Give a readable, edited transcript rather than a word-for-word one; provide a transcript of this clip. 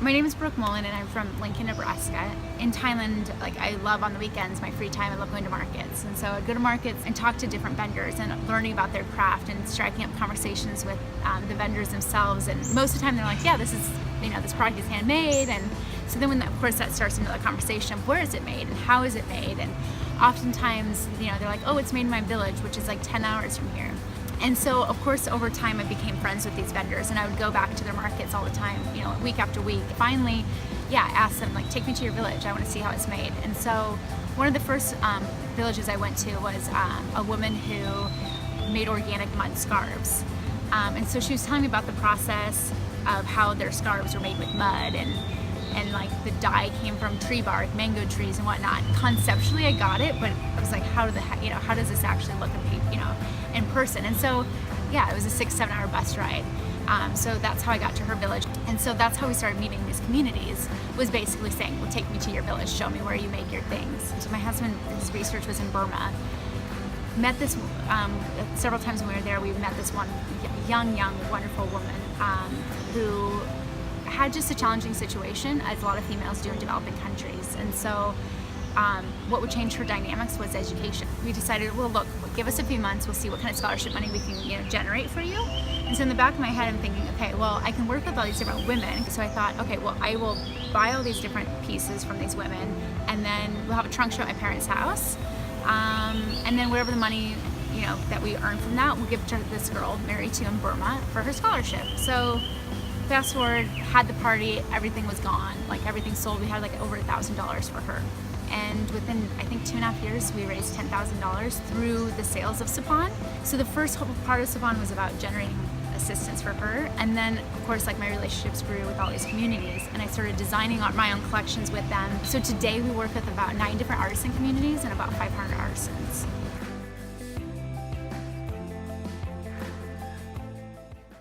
My name is Brooke Mullen and I'm from Lincoln, Nebraska. In Thailand, like I love on the weekends, my free time, I love going to markets. And so I'd go to markets and talk to different vendors and learning about their craft and striking up conversations with the vendors themselves. And most of the time they're like, yeah, this is, this product is handmade. And so then when, of course, that starts into the conversation of where is it made and how is it made? And oftentimes, they're like, oh, it's made in my village, which is like 10 hours from here. And so, of course, over time, I became friends with these vendors, and I would go back to their markets all the time, week after week. Finally, asked them, like, take me to your village. I want to see how it's made. And so, one of the first villages I went to was a woman who made organic mud scarves. And so she was telling me about the process of how their scarves were made with mud, and like the dye came from tree bark, mango trees, and whatnot. Conceptually, I got it, but I was like, how does this actually look in person? And so, it was a 6-7 hour bus ride. So that's how I got to her village. And so that's how we started meeting these communities, was basically saying, well, take me to your village, show me where you make your things. So my husband, his research was in Burma. Met this, several times when we were there, we met this one young, wonderful woman who had just a challenging situation, as a lot of females do in developing countries. And so what would change her dynamics was education. We decided, well, look, give us a few months, we'll see what kind of scholarship money we can generate for you. And so in the back of my head, I'm thinking, okay, well, I can work with all these different women. So I thought, okay, well, I will buy all these different pieces from these women, and then we'll have a trunk show at my parents' house. And then whatever the money, that we earn from that, we'll give to this girl married to in Burma for her scholarship. So fast forward, had the party, everything was gone. Like everything sold. We had like over $1,000 for her. And within, I think, 2.5 years, we raised $10,000 through the sales of Sapahn. So the first whole part of Sapahn was about generating assistance for her. And then, of course, like my relationships grew with all these communities, and I started designing my own collections with them. So today we work with about 9 different artisan communities and about 500 artisans.